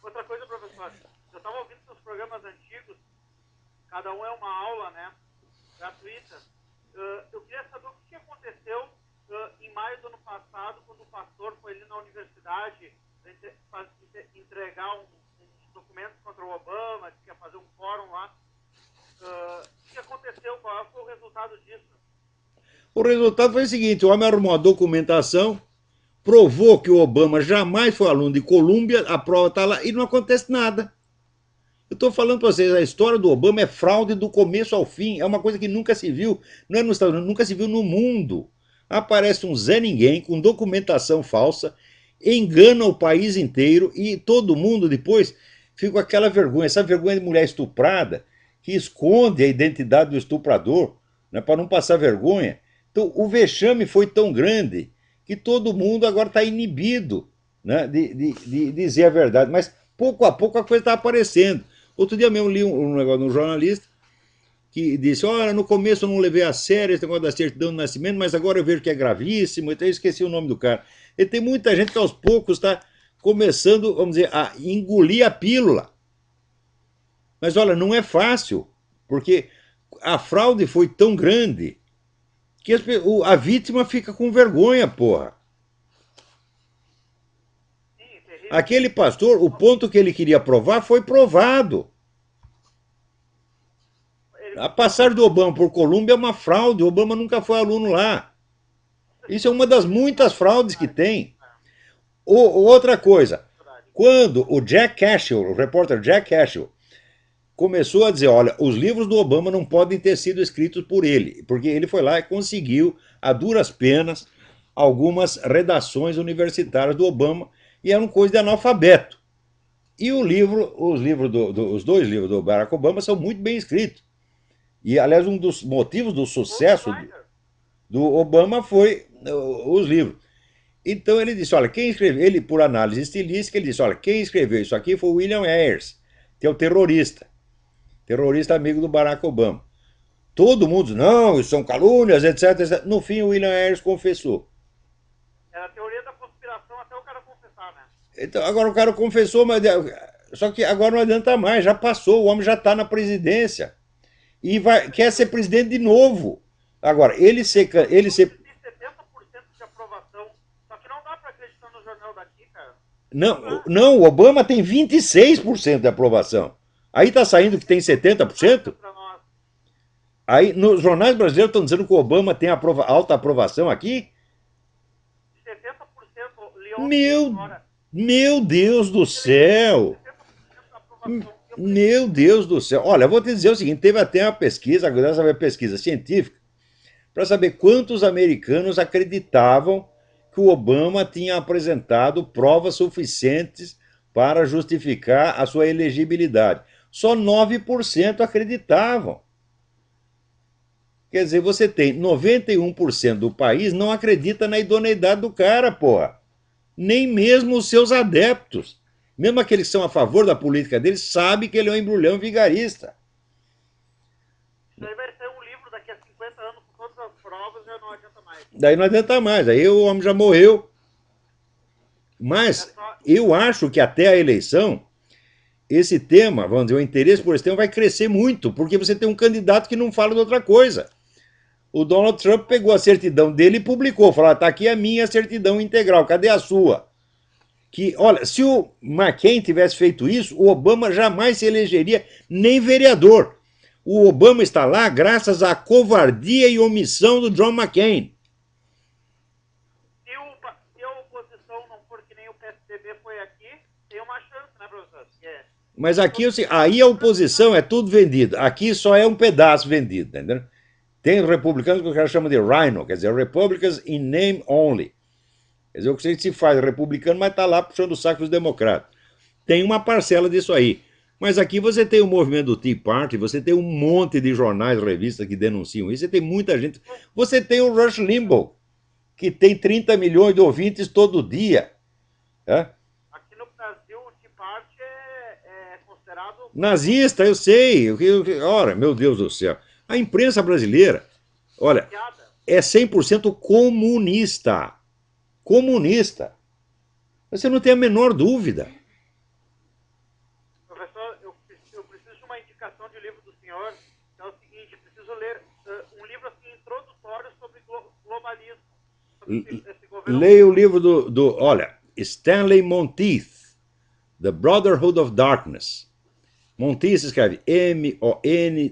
Outra coisa, professor, eu estava ouvindo seus programas antigos, cada um é uma aula, né, gratuita. Eu queria saber o que aconteceu em maio do ano passado, quando o pastor foi ali na universidade entregar uns documentos contra o Obama, que ia fazer um fórum lá. O que aconteceu? Qual foi o resultado disso? O resultado foi o seguinte: o homem arrumou a documentação, provou que o Obama jamais foi aluno de Colômbia, a prova está lá e não acontece nada. Eu estou falando para vocês, a história do Obama é fraude do começo ao fim, é uma coisa que nunca se viu, não é nos Estados Unidos, nunca se viu no mundo. Aparece um Zé Ninguém com documentação falsa, engana o país inteiro e todo mundo depois fica com aquela vergonha, essa vergonha de mulher estuprada, que esconde a identidade do estuprador, né, para não passar vergonha. Então o vexame foi tão grande que todo mundo agora está inibido, né, de dizer a verdade, mas pouco a pouco a coisa está aparecendo. Outro dia mesmo li um negócio de um jornalista que disse, olha, no começo eu não levei a sério esse negócio da certidão de nascimento, mas agora eu vejo que é gravíssimo, então eu esqueci o nome do cara. E tem muita gente que aos poucos está começando, vamos dizer, a engolir a pílula. Mas olha, não é fácil, porque a fraude foi tão grande que a vítima fica com vergonha, porra. Sim, terrível. Aquele pastor, o ponto que ele queria provar foi provado. A passagem do Obama por Colômbia é uma fraude, o Obama nunca foi aluno lá. Isso é uma das muitas fraudes que tem. Outra coisa, quando o Jack Cashill, o repórter Jack Cashill, começou a dizer, olha, os livros do Obama não podem ter sido escritos por ele, porque ele foi lá e conseguiu, a duras penas, algumas redações universitárias do Obama, e eram coisas de analfabeto. E os dois livros do Barack Obama são muito bem escritos. E, aliás, um dos motivos do sucesso do Obama foi os livros. Então ele disse, olha, quem escreveu, ele por análise estilística, ele disse, olha, quem escreveu isso aqui foi o William Ayers, que é o terrorista amigo do Barack Obama. Todo mundo diz, não, isso são calúnias, etc, etc. No fim, o William Ayers confessou. Era a teoria da conspiração até o cara confessar, né? Então, agora o cara confessou, mas só que agora não adianta mais, já passou, o homem já está na presidência. E quer ser presidente de novo. Agora, ele ser. Tem 70% de aprovação, só que não dá pra acreditar no jornal daqui, cara. Não, o Obama tem 26% de aprovação. Aí tá saindo que tem 70%. Aí nos jornais brasileiros estão dizendo que o Obama tem alta aprovação aqui. 70% Meu Deus do céu! Meu Deus do céu! Olha, eu vou te dizer o seguinte: teve até uma pesquisa, agora saber pesquisa científica, para saber quantos americanos acreditavam que o Obama tinha apresentado provas suficientes para justificar a sua elegibilidade. Só 9% acreditavam. Quer dizer, você tem 91% do país não acredita na idoneidade do cara, porra. Nem mesmo os seus adeptos. Mesmo aqueles que são a favor da política dele, sabem que ele é um embrulhão vigarista. Isso aí vai ser um livro daqui a 50 anos com todas as provas, já não adianta mais. Daí não adianta mais, aí o homem já morreu. Mas eu acho que até a eleição, esse tema, vamos dizer, o interesse por esse tema vai crescer muito, porque você tem um candidato que não fala de outra coisa. O Donald Trump pegou a certidão dele e publicou, falou, tá aqui a minha certidão integral, cadê a sua? Que, olha, se o McCain tivesse feito isso, o Obama jamais se elegeria nem vereador. O Obama está lá graças à covardia e omissão do John McCain. Se a oposição não for que nem o PSDB foi aqui, tem uma chance, né, professor? Mas aqui, aí a oposição é tudo vendido. Aqui só é um pedaço vendido, entendeu? Tem republicanos que o cara chama de Rhino, quer dizer, Republicans in name only. Quer dizer, o que se faz republicano, mas está lá puxando o saco dos democratas. Tem uma parcela disso aí. Mas aqui você tem o movimento do Tea Party, você tem um monte de jornais, revistas que denunciam isso, você tem muita gente. Você tem o Rush Limbaugh, que tem 30 milhões de ouvintes todo dia. É? Aqui no Brasil, o Tea Party é considerado... Nazista, eu sei. Ora, meu Deus do céu. A imprensa brasileira, olha, é 100% comunista. Comunista. Você não tem a menor dúvida. Professor, eu preciso de uma indicação de livro do senhor. É o seguinte, preciso ler um livro assim, introdutório sobre globalismo. Sobre esse governo. Leia o livro olha, Stanley Monteith, The Brotherhood of Darkness. Monteith se escreve M-O-N-T-I-E-T-H.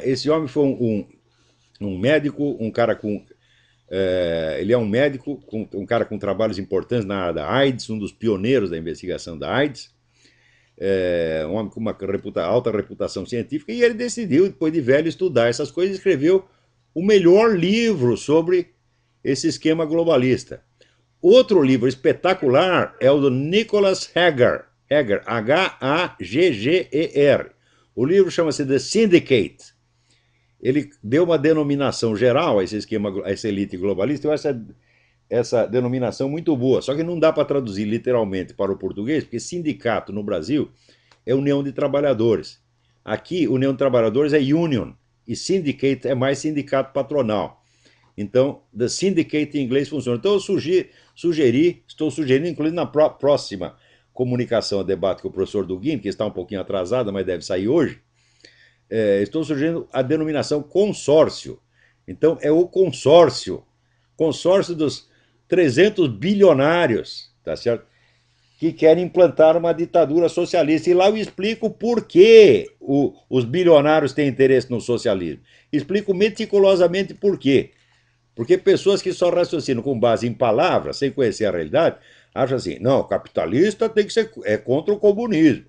Esse homem foi um médico, um cara com... ele é um médico, um cara com trabalhos importantes na área da AIDS, um dos pioneiros da investigação da AIDS, um homem com uma alta reputação científica, e ele decidiu, depois de velho, estudar essas coisas e escreveu o melhor livro sobre esse esquema globalista. Outro livro espetacular é o do Nicholas Hagger, H-A-G-G-E-R. O livro chama-se The Syndicate. Ele deu uma denominação geral a esse esquema, a essa elite globalista. Eu acho essa denominação muito boa, só que não dá para traduzir literalmente para o português, porque sindicato no Brasil é união de trabalhadores. Aqui, União de Trabalhadores é union, e syndicate é mais sindicato patronal. Então, the syndicate em inglês funciona. Então, eu estou sugerindo, inclusive na próxima comunicação, a debate com o professor Duguin, que está um pouquinho atrasada, mas deve sair hoje, estou sugerindo a denominação consórcio. Então, é o consórcio dos 300 bilionários, tá certo? Que querem implantar uma ditadura socialista. E lá eu explico por que os bilionários têm interesse no socialismo. Explico meticulosamente por quê. Porque pessoas que só raciocinam com base em palavras, sem conhecer a realidade, acham assim, não, o capitalista tem que ser contra o comunismo.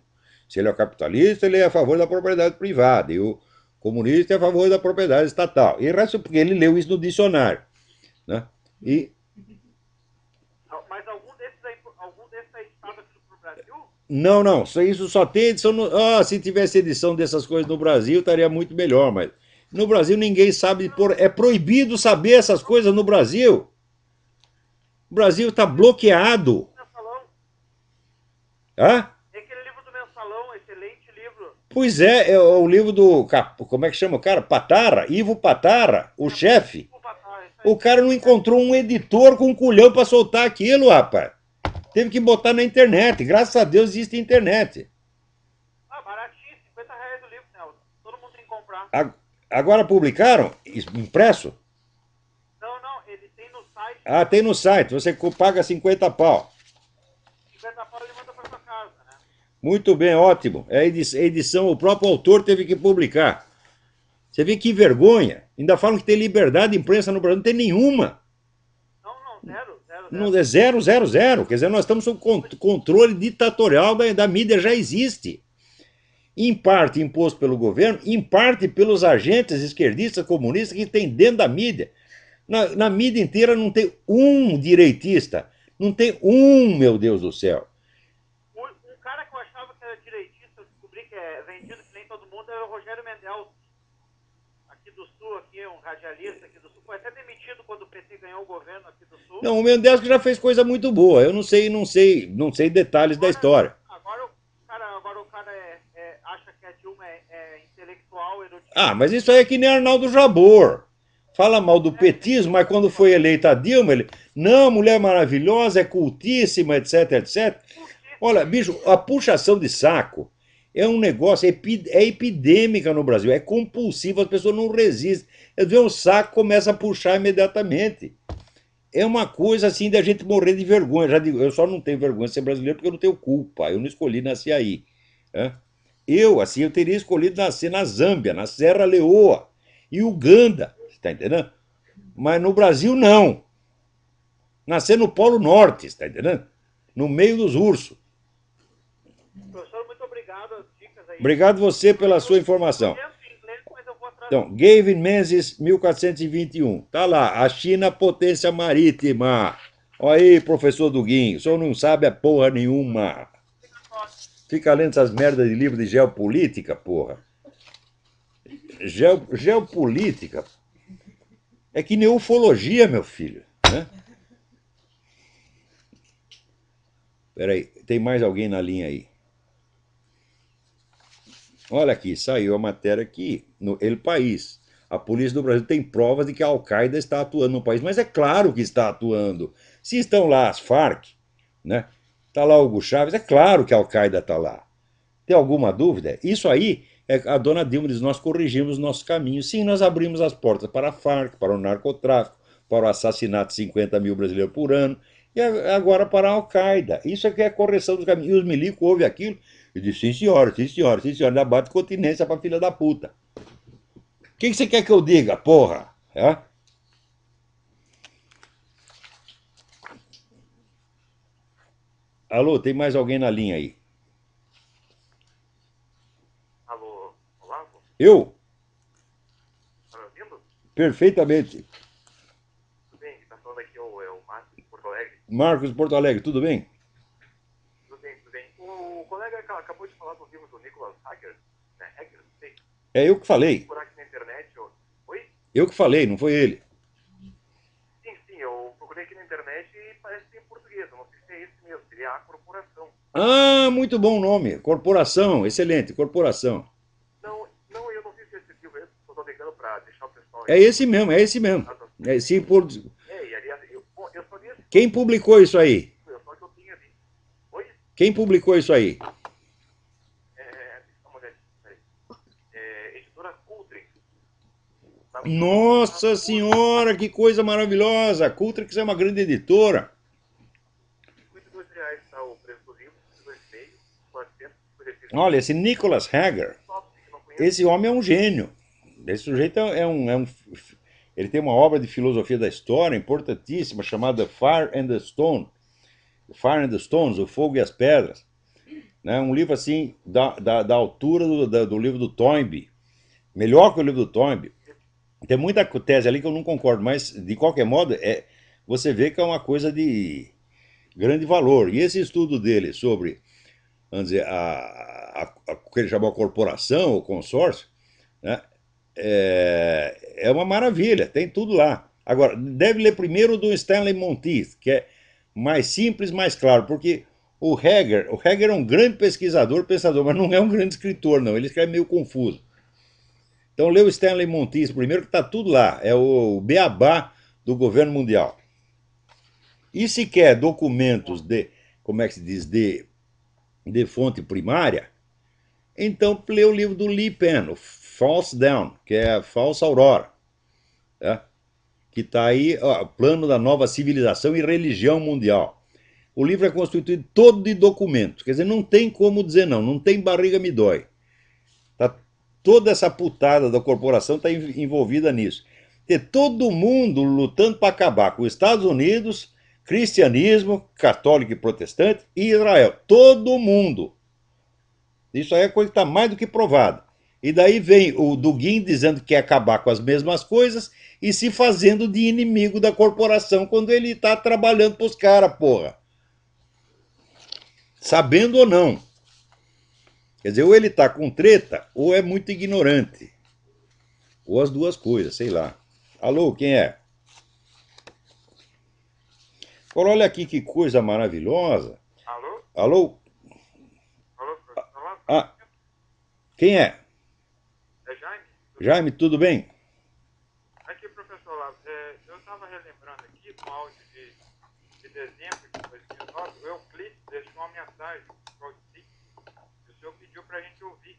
Se ele é capitalista, ele é a favor da propriedade privada, e o comunista é a favor da propriedade estatal. E porque ele leu isso no dicionário. Né? Mas algum desses aí editado aqui pro Brasil? Não, isso só tem edição se tivesse edição dessas coisas no Brasil, estaria muito melhor, mas no Brasil ninguém sabe é proibido saber essas coisas no Brasil. O Brasil está bloqueado. Mensalão. Hã? É aquele livro do Mensalão, excelente livro. Pois é o livro do. Como é que chama o cara? Patara, Ivo Patara, o chefe. O cara não encontrou um editor com um culhão para soltar aquilo, rapaz. Teve que botar na internet. Graças a Deus existe internet. Baratinho, R$50 o livro, Nelson. Todo mundo tem que comprar. Agora publicaram? Impresso? Não, ele tem no site. Tem no site. Você paga 50 pau. 50 pau ele manda pra sua casa, né? Muito bem, ótimo. É edição, o próprio autor teve que publicar. Você vê que vergonha. Ainda falam que tem liberdade de imprensa no Brasil. Não tem nenhuma. Zero. Não, é 000. Quer dizer, nós estamos sob controle ditatorial da mídia, já existe. Em parte imposto pelo governo, em parte pelos agentes esquerdistas, comunistas que tem dentro da mídia. Na mídia inteira não tem um direitista. Não tem um, meu Deus do céu. Um cara que eu achava que era direitista, eu descobri que é vendido que nem todo mundo, era o Rogério Mendel. Aqui do Sul, um radialista aqui do Sul. Foi até demitido quando o PT ganhou o governo aqui do Sul. Não, o Mendel já fez coisa muito boa. Eu não sei detalhes da história. Agora o cara acha que a Dilma é intelectual, erudito. Mas isso aí é que nem Arnaldo Jabor. Fala mal do petismo, mas quando foi eleita a Dilma, ele... Não, mulher maravilhosa, é cultíssima, etc, etc. Olha, bicho, a puxação de saco é um negócio, é epidêmica no Brasil, é compulsivo, as pessoas não resistem. Eles veem um saco, começa a puxar imediatamente. É uma coisa assim de a gente morrer de vergonha. Já digo, eu só não tenho vergonha de ser brasileiro porque eu não tenho culpa, eu não escolhi nascer aí. Eu teria escolhido nascer na Zâmbia, na Serra Leoa e Uganda, está entendendo? Mas no Brasil não. Nascer no Polo Norte, está entendendo? No meio dos ursos. Professor, muito obrigado, as dicas aí. Obrigado você pela sua informação. Então, Gavin Menzies, 1421. Tá lá, a China potência marítima. Olha aí, professor Duguin, o senhor não sabe a porra nenhuma. Fica lendo essas merdas de livro de geopolítica, porra. Geopolítica é que nem ufologia, meu filho. Né? Peraí, tem mais alguém na linha aí? Olha aqui, saiu a matéria aqui, no El País. A polícia do Brasil tem provas de que a Al-Qaeda está atuando no país, mas é claro que está atuando. Se estão lá as Farc, né? Está lá o Hugo Chávez, é claro que a Al-Qaeda está lá. Tem alguma dúvida? Isso aí, a dona Dilma diz, nós corrigimos nossos caminhos. Sim, nós abrimos as portas para a Farc, para o narcotráfico, para o assassinato de 50 mil brasileiros por ano, e agora para a Al-Qaeda. Isso é que é a correção dos caminhos. E os milicos ouvem aquilo e dizem, sim senhora, ainda bate continência para filha da puta. O que você quer que eu diga, porra? Alô, tem mais alguém na linha aí? Alô, Olavo? Eu? Tá me ouvindo? Perfeitamente. Tudo bem, quem tá falando aqui é o Marcos de Porto Alegre. Marcos de Porto Alegre, tudo bem? Tudo bem. O colega acabou de falar do livro do Nicholas Hager, né? Hager, não sei. É eu que falei. Por aqui na internet, Oi? Eu que falei, não foi ele. Sim, eu procurei aqui na internet e parece que tem em português, eu não sei se é esse mesmo, seria A Corporação. Ah, muito bom nome. Corporação, excelente, corporação. Não, É esse mesmo, é esse mesmo. É, se por... É, e aliás, eu só li esse. Quem publicou isso aí? Eu só que eu tinha ali. Oi? Quem publicou isso aí? Vamos ver. Peraí. Editora Cultrix. Nossa senhora, que coisa maravilhosa! A Cultrix é uma grande editora. R$ 52 está o preço do livro, 22,5, 456. Olha, esse Nicholas Hager, esse homem é um gênio. Esse sujeito ele tem uma obra de filosofia da história importantíssima chamada Fire and the Stone. Fire and the Stones, O Fogo e as Pedras. Né? Um livro assim, da altura do livro do Toynbee. Melhor que o livro do Toynbee. Tem muita tese ali que eu não concordo, mas de qualquer modo, você vê que é uma coisa de grande valor. E esse estudo dele sobre, vamos dizer, o que ele chamou a corporação, o consórcio, né? É uma maravilha, tem tudo lá. Agora, deve ler primeiro o do Stanley Monteith, que é mais simples, mais claro, porque o Hager é um grande pesquisador, pensador, mas não é um grande escritor, não. Ele escreve meio confuso. Então, lê o Stanley Monteith primeiro, que está tudo lá. É o beabá do governo mundial. E se quer documentos como é que se diz, de fonte primária, então lê o livro do Lee Penn, o False Dawn, que é a Falsa Aurora. Tá? Que está aí, ó, Plano da Nova Civilização e Religião Mundial. O livro é constituído todo de documentos. Quer dizer, não tem como dizer não tem barriga me dói. Tá, toda essa putada da corporação está envolvida nisso. Tem todo mundo lutando para acabar com os Estados Unidos, cristianismo, católico e protestante, e Israel. Todo mundo. Isso aí é coisa que está mais do que provada. E daí vem o Dugin dizendo que quer acabar com as mesmas coisas e se fazendo de inimigo da corporação quando ele está trabalhando para os caras, porra. Sabendo ou não. Quer dizer, ou ele está com treta ou é muito ignorante. Ou as duas coisas, sei lá. Alô, quem é? Olha aqui que coisa maravilhosa. Alô? Alô? Alô, professor? Ah, quem é? É Jaime? Jaime, tudo bem? Aqui, professor Olavo, eu estava relembrando aqui no áudio de dezembro de 2009, o Euclides deixou uma mensagem para o senhor pediu para a gente ouvir.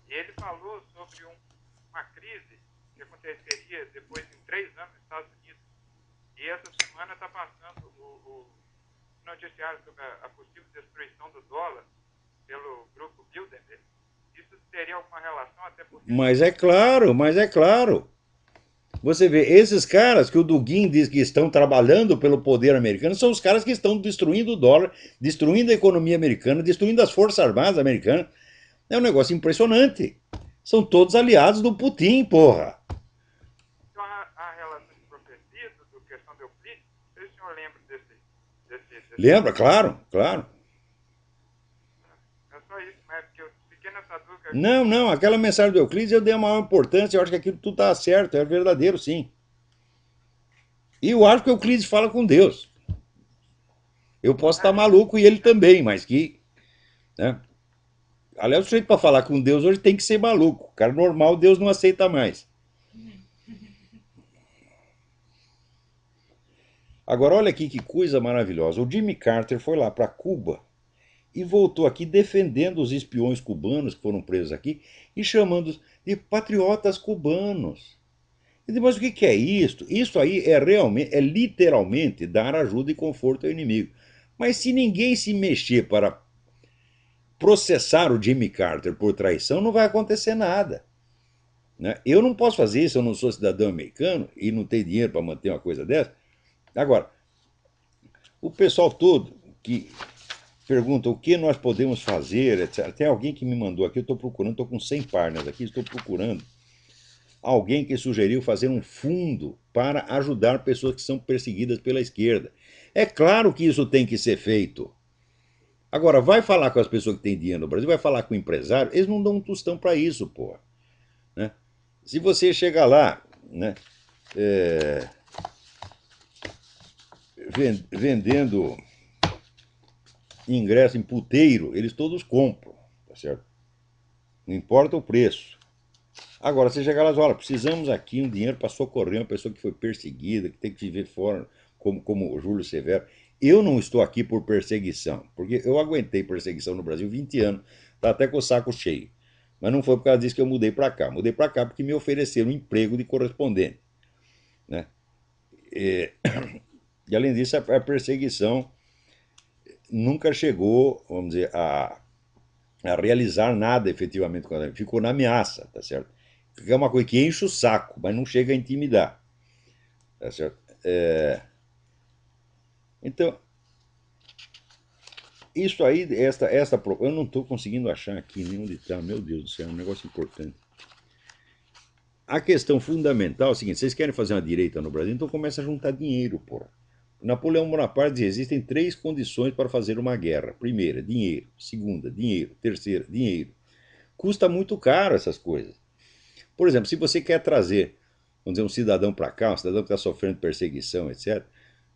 E ele falou sobre uma crise que aconteceria depois de 3 anos nos Estados Unidos. E essa semana está passando o noticiário sobre a possível destruição do dólar pelo grupo Bilderberg. Isso teria alguma relação até porque... Mas é claro, mas é claro. Você vê, esses caras que o Dugin diz que estão trabalhando pelo poder americano são os caras que estão destruindo o dólar, destruindo a economia americana, destruindo as forças armadas americanas. É um negócio impressionante. São todos aliados do Putin, porra. Então, a relação de profecia, do questão do Euclides, não sei se o senhor lembra desse... Lembra? Claro, claro. É só isso, mas porque eu fiquei nessa dúvida... Não, aquela mensagem do Euclides eu dei a maior importância, eu acho que aquilo tudo está certo, é verdadeiro, sim. E eu acho que o Euclides fala com Deus. Eu posso estar maluco e ele também, mas que... Né? Aliás, o sujeito para falar com Deus hoje tem que ser maluco. O cara normal, Deus não aceita mais. Agora, olha aqui que coisa maravilhosa. O Jimmy Carter foi lá para Cuba e voltou aqui defendendo os espiões cubanos que foram presos aqui e chamando-os de patriotas cubanos. Mas o que é isso? Isso aí é literalmente dar ajuda e conforto ao inimigo. Mas se ninguém se mexer para processar o Jimmy Carter por traição, não vai acontecer nada. Né? Eu não posso fazer isso, eu não sou cidadão americano e não tenho dinheiro para manter uma coisa dessa. Agora, o pessoal todo que pergunta o que nós podemos fazer, etc. Tem alguém que me mandou aqui, eu estou procurando, estou com 100 páginas aqui, estou procurando alguém que sugeriu fazer um fundo para ajudar pessoas que são perseguidas pela esquerda. É claro que isso tem que ser feito. Agora, vai falar com as pessoas que têm dinheiro no Brasil, vai falar com o empresário, eles não dão um tostão para isso, pô. Né? Se você chegar lá, né, vendendo ingresso em puteiro, eles todos compram, tá certo? Não importa o preço. Agora, você chega lá e fala, olha, precisamos aqui um dinheiro para socorrer uma pessoa que foi perseguida, que tem que viver fora, como o Júlio Severo. Eu não estou aqui por perseguição, porque eu aguentei perseguição no Brasil 20 anos, tá até com o saco cheio. Mas não foi por causa disso que eu mudei para cá. Mudei para cá porque me ofereceram um emprego de correspondente, né? E, e além disso, a perseguição nunca chegou, vamos dizer, a realizar nada efetivamente com a gente. Ficou na ameaça, tá certo? É uma coisa que enche o saco, mas não chega a intimidar, tá certo? Então, isso aí, eu não estou conseguindo achar aqui nem onde está, meu Deus do céu, é um negócio importante. A questão fundamental é o seguinte: vocês querem fazer uma direita no Brasil, então começa a juntar dinheiro, porra. Napoleão Bonaparte dizia: existem três condições para fazer uma guerra. Primeira, dinheiro. Segunda, dinheiro. Terceira, dinheiro. Custa muito caro essas coisas. Por exemplo, se você quer trazer, vamos dizer, um cidadão para cá, um cidadão que está sofrendo perseguição, etc.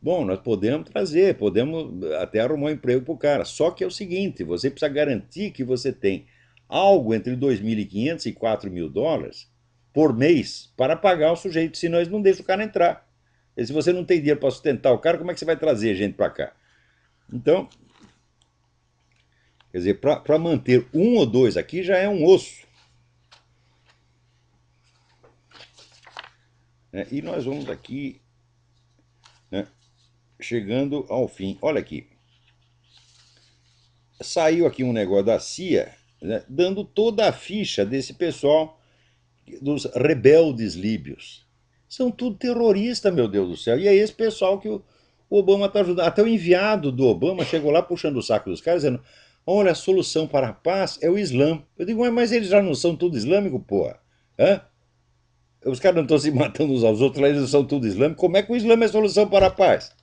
Bom, nós podemos trazer, podemos até arrumar um emprego para o cara. Só que é o seguinte: você precisa garantir que você tem algo entre 2.500 e 4.000 dólares por mês para pagar o sujeito, senão eles não deixam o cara entrar. E se você não tem dinheiro para sustentar o cara, como é que você vai trazer gente para cá? Então, quer dizer, para manter um ou dois aqui já é um osso. Né? E nós vamos aqui, né, chegando ao fim. Olha aqui. Saiu aqui um negócio da CIA, né, dando toda a ficha desse pessoal, dos rebeldes líbios. São tudo terroristas, meu Deus do céu. E é esse pessoal que o Obama está ajudando. Até o enviado do Obama chegou lá puxando o saco dos caras, dizendo: olha, a solução para a paz é o Islã. Eu digo: mas eles já não são tudo islâmico, porra? Hã? Os caras não estão se matando uns aos outros, eles não são tudo islâmico. Como é que o Islã é a solução para a paz?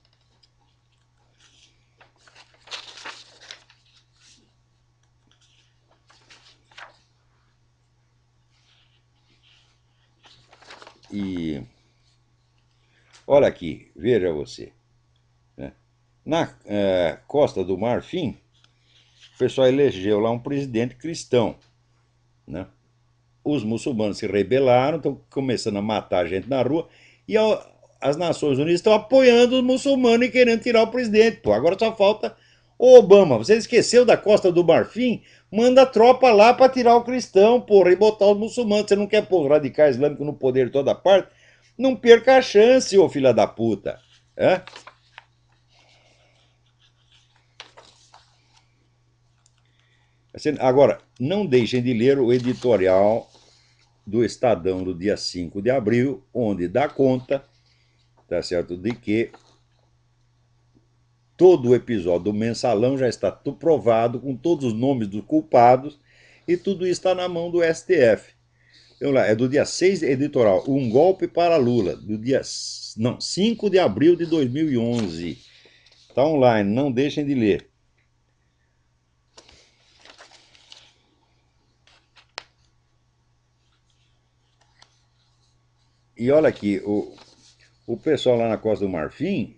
E olha aqui, veja você. Né? Na Costa do Marfim, o pessoal elegeu lá um presidente cristão. Né? Os muçulmanos se rebelaram, estão começando a matar a gente na rua, e as Nações Unidas estão apoiando os muçulmanos e querendo tirar o presidente. Pô, agora só falta o Obama. Você esqueceu da Costa do Marfim? Manda tropa lá para tirar o cristão, porra, e botar os muçulmanos. Você não quer pôr os radicais islâmicos no poder de toda parte? Não perca a chance, ô filha da puta. É? Agora, não deixem de ler o editorial do Estadão do dia 5 de abril, onde dá conta, tá certo, de que todo o episódio do Mensalão já está provado, com todos os nomes dos culpados, e tudo isso está na mão do STF. Então, lá, é do dia 6, editorial, Um Golpe para Lula, do dia 5 de abril de 2011. Está online, não deixem de ler. E olha aqui, o pessoal lá na Costa do Marfim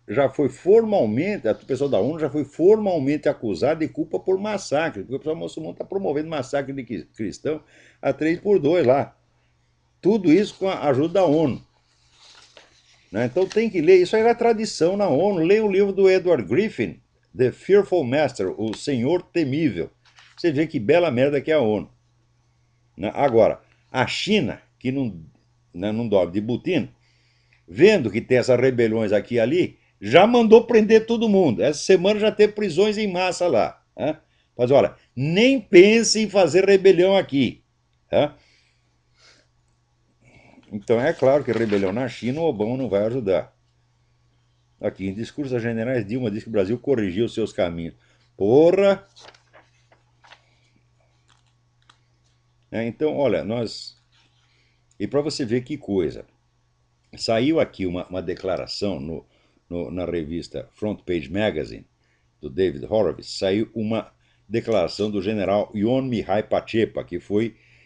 já foi formalmente, o pessoal da ONU já foi formalmente acusado de culpa por massacre, porque o pessoal muçulmano está promovendo massacre de cristão a 3x2 lá. Tudo isso com a ajuda da ONU. Né? Então tem que ler, isso aí é tradição na ONU. Leia o livro do Edward Griffin, The Fearful Master, o Senhor Temível. Você vê que bela merda que é a ONU. Né? Agora, a China, que não dorme de botina, vendo que tem essas rebeliões aqui e ali, já mandou prender todo mundo. Essa semana já teve prisões em massa lá. Né? Mas olha, nem pense em fazer rebelião aqui. Né? Então é claro que rebelião na China o Obama não vai ajudar. Aqui, em discursos generais, Dilma diz que o Brasil corrigiu seus caminhos. Porra! Então, olha, nós... E para você ver que coisa, saiu aqui uma declaração na revista Front Page Magazine, do David Horowitz, saiu uma declaração do general Ion Mihai Pacepa,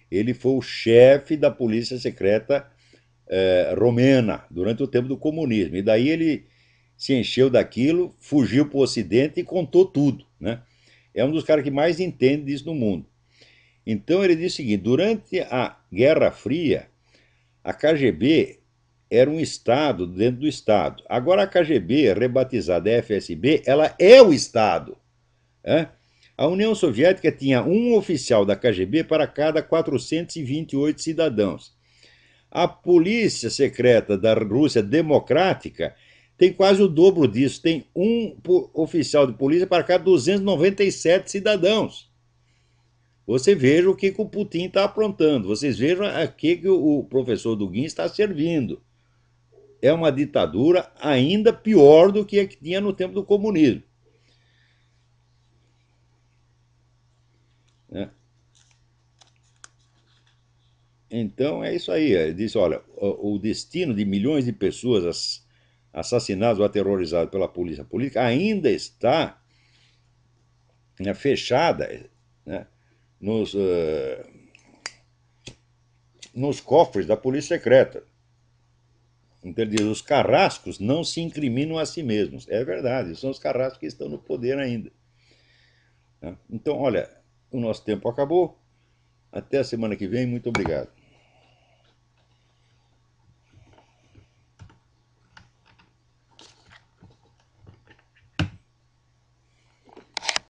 ele foi o chefe da polícia secreta romena durante o tempo do comunismo. E daí ele se encheu daquilo, fugiu para o Ocidente e contou tudo. Né? É um dos caras que mais entende disso no mundo. Então ele diz o seguinte: durante a Guerra Fria, a KGB era um Estado dentro do Estado. Agora a KGB, rebatizada FSB, ela é o Estado. Né? A União Soviética tinha um oficial da KGB para cada 428 cidadãos. A polícia secreta da Rússia Democrática tem quase o dobro disso, tem um oficial de polícia para cada 297 cidadãos. Você veja o que o Putin está aprontando, vocês vejam a que o professor Dugin está servindo. É uma ditadura ainda pior do que a que tinha no tempo do comunismo. Né? Então é isso aí. Ele disse: olha, o destino de milhões de pessoas assassinadas ou aterrorizadas pela polícia política ainda está, né, fechada, né, nos cofres da polícia secreta. Então ele diz: os carrascos não se incriminam a si mesmos. É verdade, são os carrascos que estão no poder ainda. Né? Então, olha, o nosso tempo acabou. Até a semana que vem. Muito obrigado.